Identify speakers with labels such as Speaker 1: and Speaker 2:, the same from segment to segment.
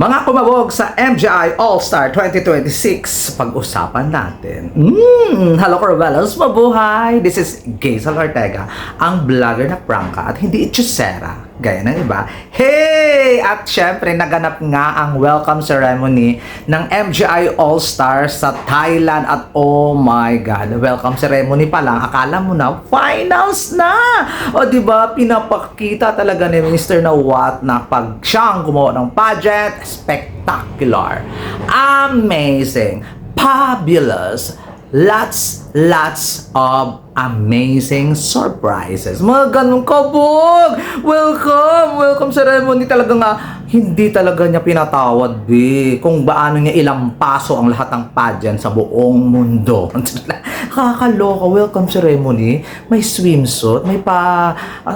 Speaker 1: Mga kumabog sa MGI All-Star 2026, pag-usapan natin. Hello Corvelos, mabuhay! This is Gazel Ortega, ang vlogger na prangka at hindi itchusera, gaya ng iba. Hey! At syempre, naganap nga ang welcome ceremony ng MGI All-Star sa Thailand at oh my God, welcome ceremony pa lang, akala mo na, finals na! O diba, pinapakita talaga ni Minister na what na pag siyang gumawa ng pageant, spectacular, amazing, fabulous, lots of amazing surprises. Mga ganun kabog! Welcome ceremony talaga nga. Hindi talaga niya pinatawad, kung paano niya ilampaso ang lahat ng pageant sa buong mundo. Kakaloka, welcome ceremony. May swimsuit, may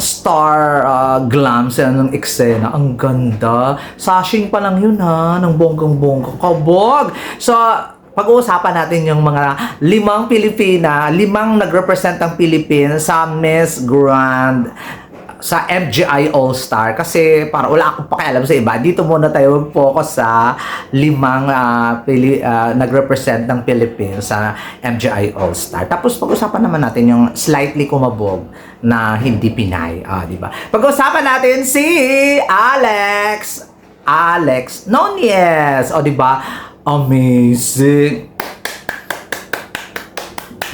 Speaker 1: star glam sila ng eksena. Ang ganda. Sashing pa lang yun ng bonggang-bongga. Kabog! So, pag-uusapan natin yung mga 5 Pilipina, 5 nag-represent ang Philippines sa Miss Grand sa MGI All-Star. Kasi para wala akong pakialam sa iba, dito muna tayo mag-focus sa 5 nag-represent ng Philippines sa MGI All-Star. Tapos pag-usapan naman natin yung slightly kumabog na hindi Pinay. Diba? Pag-usapan natin si Alex Nunez. Diba? Amazing.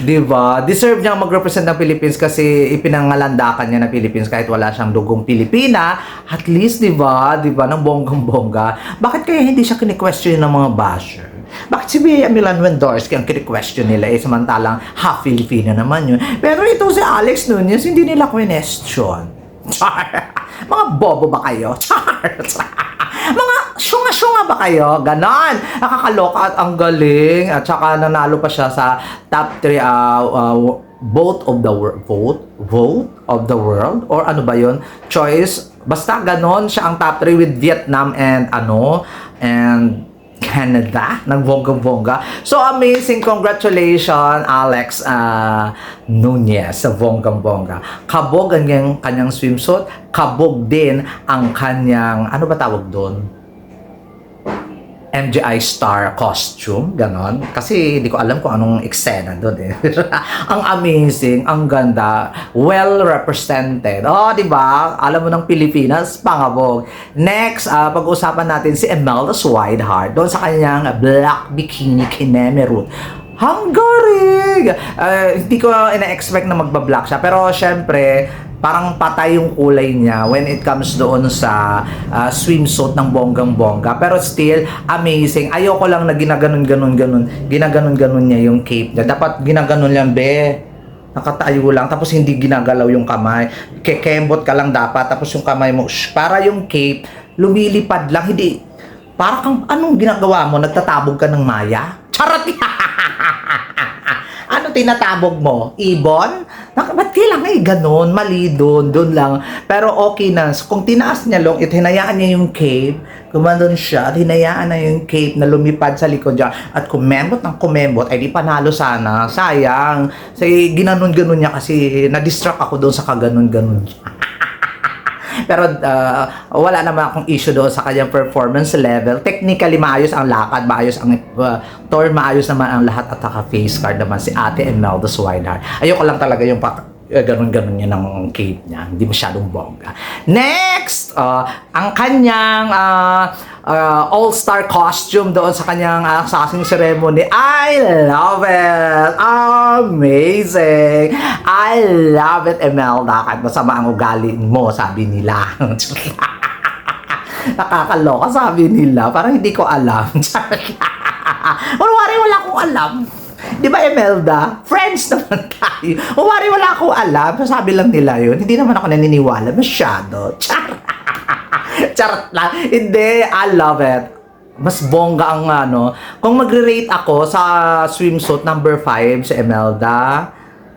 Speaker 1: Diba? Deserve niyang mag-represent ng Philippines kasi ipinangalandakan niya na Philippines kahit wala siyang dugong Pilipina. At least, diba? Diba? Ng bonggang-bongga. Bakit kaya hindi siya kini-question ng mga basher? Bakit si Bea Milan Wendorsky ang kini-question nila samantalang half Filipino naman yun? Pero ito si Alex Nunez, hindi nila question. Char! Mga bobo ba kayo? Char! Mga syunga-syunga ba kayo? Ganon. Nakakaloka at ang galing. At saka nanalo pa siya sa top 3 vote of the world? Or ano ba yun? Choice. Basta ganon siya ang top 3 with Vietnam and Canada. Nagbonggang-bongga. So amazing. Congratulations, Alex Nunez sa bonggang-bongga. Kabog ang kanyang swimsuit. Kabog din ang kanyang, ano ba tawag doon? MGI star costume, ganon. Kasi hindi ko alam kung anong eksena doon Ang amazing, ang ganda, well represented. Diba? Alam mo ng Pilipinas, pangabog. Next, pag-usapan natin si Imelda Swihart doon sa kanyang black bikini kinemerut. Hanggarig! Hindi ko ina-expect na magba-black siya. Pero syempre, parang patay yung kulay niya when it comes doon sa swimsuit ng bonggang-bongga. Pero still, amazing. Ayoko lang na ginaganon niya yung cape niya. Dapat ginaganon lang, nakatayo lang, tapos hindi ginagalaw yung kamay. Kekembot ka lang dapat, tapos yung kamay mo, para yung cape, lumilipad lang. Hindi, para kang, anong ginagawa mo? Nagtatabog ka ng maya? Charot! Ano tinatabog mo? Ibon? Ba't kailangan ganun? Mali doon lang. Pero okay na. So, kung tinaas niya long, hinayaan niya yung cape, gumandun siya, at hinayaan na yung cape na lumipad sa likod niya. At kumembot ay di panalo sana. Sayang. Kasi ginanon-ganon niya kasi na-distract ako doon sa kaganon-ganon niya. Pero wala naman akong issue doon sa kanyang performance level. Technically, maayos ang lakad, maayos ang tour, maayos naman ang lahat at naka-face card naman si Ate Imelda Swihart. Ayoko lang talaga yung ganun-ganun niya ng cape niya. Hindi masyadong bongga. Next! Ang kanyang all-star costume doon sa kanyang sasing ceremony. I love it! Amazing! I love it, Imelda. Kahit masama ang ugali mo, sabi nila. Nakakaloka, sabi nila. Parang hindi ko alam. Wala akong alam. Di ba, Imelda? Friends naman tayo. Wala akong alam. Sabi lang nila yun. Hindi naman ako naniniwala. Masyado. Charot lang. Hindi, I love it. Mas bongga ang Kung magre-rate ako sa swimsuit number 5 sa Imelda,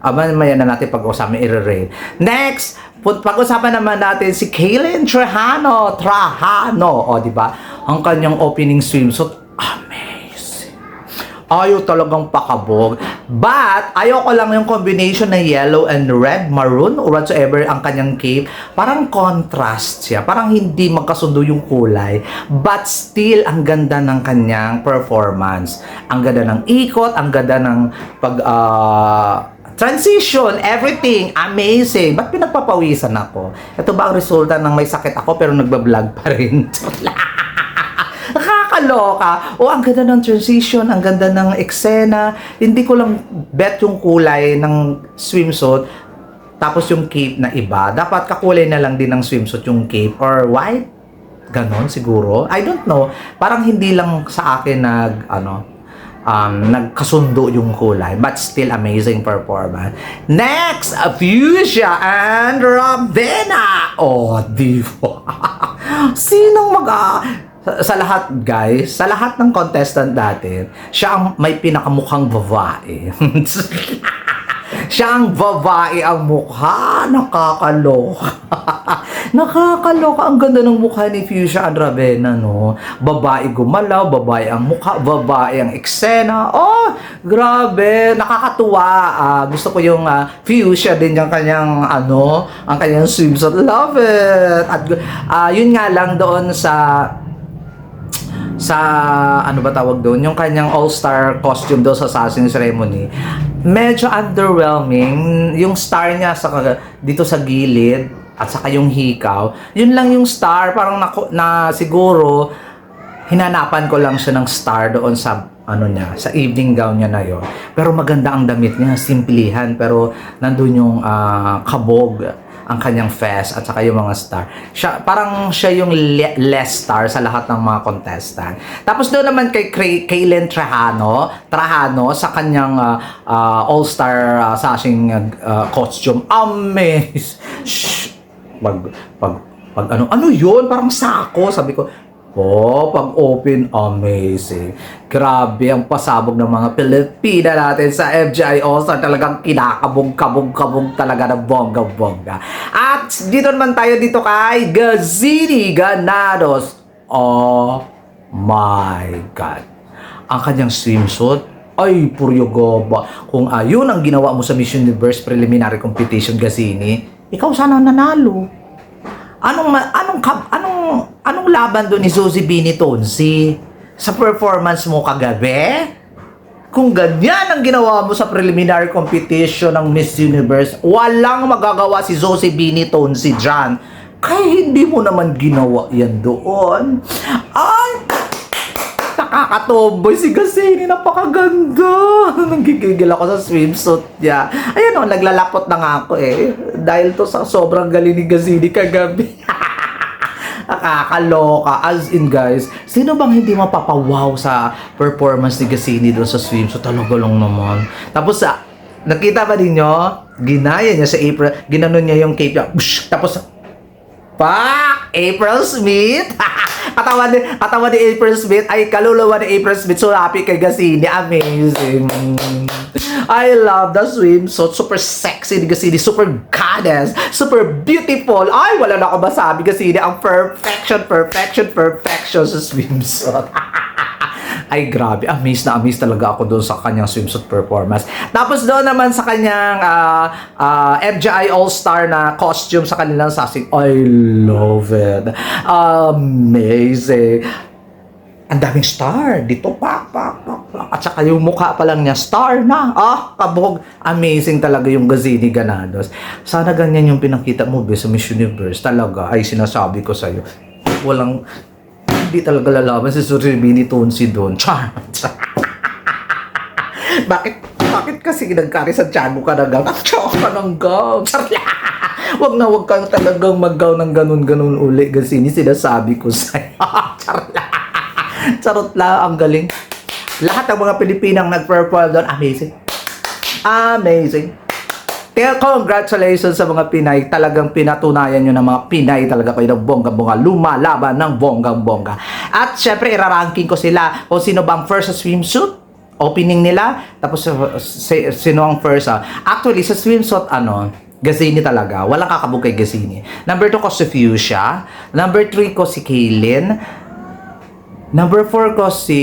Speaker 1: maya na natin pag-usapan, i-rate. Next, pag-usapan naman natin si Kaylin Trajano. Diba? Ang kanyang opening swimsuit, amazing. Ayaw talagang pakabog. But, ayoko lang yung combination ng yellow and red, maroon, or whatsoever ang kanyang cape. Parang contrast siya. Parang hindi magkasundo yung kulay. But still, ang ganda ng kanyang performance. Ang ganda ng ikot, ang ganda ng transition, everything, amazing. Ba't pinagpapawisan ako? Ito ba ang resulta ng may sakit ako pero nagbablog pa rin? Nakakaloka. O, ang ganda ng transition, ang ganda ng eksena. Hindi ko lang bet yung kulay ng swimsuit tapos yung cape na iba. Dapat kakulay na lang din ng swimsuit yung cape or white. Ganon siguro. I don't know. Parang hindi lang sa akin nagkasundo yung kulay, but still amazing performance. Next, Fuchsia and Ravenna. Oh, diva. Sinong sa lahat, guys, sa lahat ng contestant natin, siya ang may pinakamukhang babae. Siya ang babae ang mukha. Nakakaloka. Nakakaloka. Ang ganda ng mukha ni Fuchsia and Ravenna, no? Babae gumalaw, babae ang mukha, babae ang eksena. Oh, grabe. Nakakatuwa. Gusto ko yung Fuchsia din yung kanyang, ang kanyang swimsuit. Love it. At yun nga lang doon sa ano ba tawag doon, yung kanyang all-star costume doon sa Assassin Ceremony, medyo underwhelming yung star niya dito sa gilid at saka yung hikaw. Yun lang yung star, parang na siguro hinanapan ko lang siya ng star doon sa sa evening gown niya na yon. Pero maganda ang damit niya, simplihan, pero nandun yung kabog ang kanyang fest at saka yung mga star. Parang siya yung less star sa lahat ng mga contestant. Tapos doon naman kay Kaylen Trajano sa kanyang all-star sashing costume. Ano yun? Parang sako. Sabi ko, pag-open, amazing. Grabe, ang pasabog ng mga Pilipina natin sa MGI All-Star. Talagang kinakabog-kabog talaga ng bongga-bongga. At dito naman tayo dito kay Gazini Ganados. Oh my God. Ang kanyang swimsuit, ay, puryogoba. Kung ayun ang ginawa mo sa Miss Universe Preliminary Competition, Gazini, ikaw sana nanalo. Anong laban doon ni Suzy Binitonsi sa performance mo kagabi? Kung ganyan ang ginawa mo sa preliminary competition ng Miss Universe, walang magagawa si Suzy Binitonsi dyan. Kaya hindi mo naman ginawa yan doon. Ay, nakakatomboy si Gazini, napakaganda. Nanggigigil ako sa swimsuit niya. Ayan naglalapot na nga ako dahil to sa sobrang galing ni Gazini kagabi. Nakakaloka. As in, guys, sino bang hindi mapapawaw sa performance ni Gazini doon sa swimsuit? Talaga lang naman. Tapos, nakita ba din nyo? Ginaya niya sa April. Ginanon niya yung cape niya. Tapos, April Smith. Katawan ni April Smith ay kaluluwa ni April Smith. So happy kay Gazini. Amazing. I love the swimsuit. Super sexy ni Gazini. Super goddess. Super beautiful. Ay, wala na ako masabi. Gazini ang perfection sa swimsuit. Ay, grabe. Amazed talaga ako doon sa kanyang swimsuit performance. Tapos doon naman sa kanyang MGI All-Star na costume sa kanilang sasing. I love it. Amazing. Ang daming star. Dito, pak. At saka yung mukha pa lang niya, star na. Kabog. Amazing talaga yung Gazini Ganados. Sana ganyan yung pinakita mo sa Miss Universe. Talaga, ay sinasabi ko sa'yo. Hindi talaga lalaban si Suzy Binitonsi doon. Char! Bakit kasi nagkari sa tiyan mo ka na gang? Char ka ng gang! Char! Wag kang talagang mag-gown ng ganun-ganun uli. Gazini, sinasabi ko sa'yo. Char! Charot lang, ang galing. Lahat ng mga Pilipinang nag-perform doon, amazing. Amazing. Kaya congratulations sa mga Pinay. Talagang pinatunayan nyo na mga Pinay talaga kayo ng bongga-bongga. Lumalaban ng bongga-bongga. At syempre, iraranking ko sila kung sino bang first sa swimsuit. Opening nila. Tapos sino ang first. Actually, sa swimsuit, Gazini talaga. Walang kakabog kay Gazini. Number 2 ko si Fuchsia. Number 3 ko si Kaylen. Number 4 ko si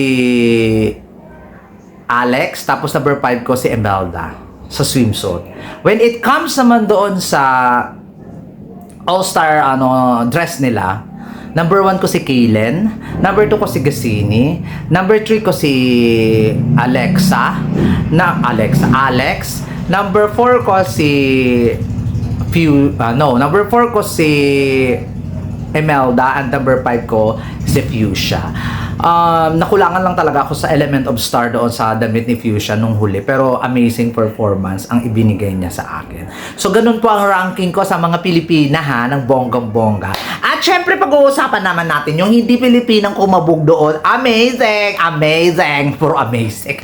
Speaker 1: Alex, tapos number 5 ko si Imelda sa swimsuit. When it comes naman doon sa all-star dress nila, number 1 ko si Kaylen, number 2 ko si Gassini, number 3 ko si Alex, number 4 ko si number 4 ko si Imelda, and number 5 ko si Fuchsia. Nakulangan lang talaga ako sa element of star doon sa damit ni Fuchsia nung huli, pero amazing performance ang ibinigay niya sa akin. So ganun po ang ranking ko sa mga Pilipina ha, ng bonggang-bongga. At syempre pag-uusapan naman natin yung hindi Pilipinang kumabog doon. Amazing, puro amazing.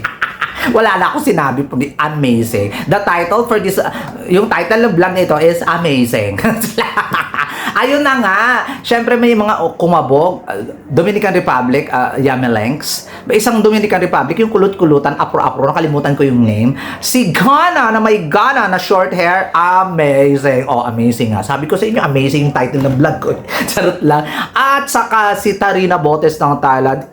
Speaker 1: Wala na ako sinabi pag amazing. The title for this, yung title ng vlog nito is Amazing. Ayun na nga. Syempre may mga kumabog. Dominican Republic, Yamelenks. May isang Dominican Republic, yung kulot-kulutan, apro-apro, nakalimutan ko yung name. Si Ghana, na may Ghana na short hair. Amazing. Oh, amazing nga. Sabi ko sa inyo, amazing yung title ng vlog ko. Charot lang. At saka si Tarina Botes ng Thailand.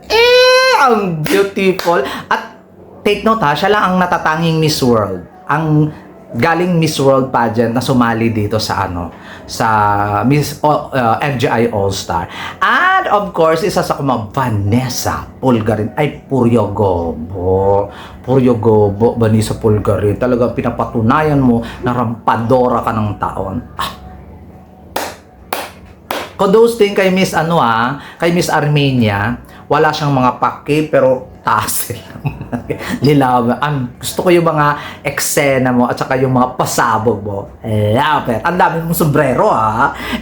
Speaker 1: Ang beautiful. At take note ha, siya lang ang natatanging Miss World. Ang galing Miss World pageant na sumali dito sa sa MGI All-Star. And of course, isa sa Vanessa Pulgarin. Ay, Puryo Gobo, Vanessa Pulgarin. Talagang pinapatunayan mo na rampadora ka ng taon. Kudos din kay Miss kay Miss Armenia. Wala siyang mga paki, pero taas lilaw. Gusto ko yung mga eksena mo at saka yung mga pasabog mo. Love it. Ang dami mong sombrero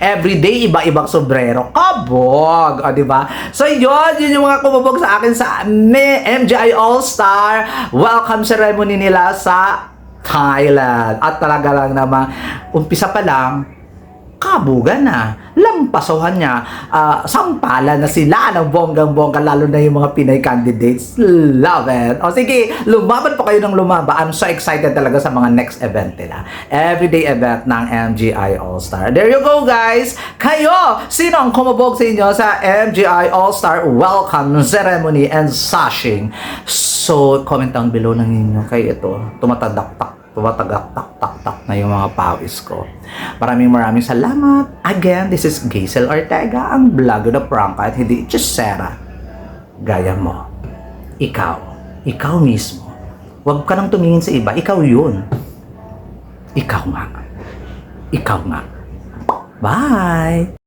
Speaker 1: Everyday, iba-ibang sombrero. Kabog! Diba? So yun yung mga kumabog sa akin sa MGI All-Star welcome ceremony nila sa Thailand. At talaga lang naman, umpisa pa lang, kabugan na, lampasohan niya, sampalan na sila ng bonggang-bongga, lalo na yung mga Pinay candidates. Love it! O sige, lumaban po kayo ng lumaba. I'm so excited talaga sa mga next event nila. Everyday event ng MGI All-Star. There you go, guys! Kayo! Sino ang kumabog sa inyo sa MGI All-Star welcome ceremony and sashing? So, comment down below ng inyo kay ito. Tumatagak-tak na yung mga pawis ko. Maraming salamat. Again, this is Gazel Ortega, ang vlogger na prangka at hindi chisera. Gaya mo. Ikaw mismo. Huwag ka nang tumingin sa iba. Ikaw yun. Ikaw nga. Bye!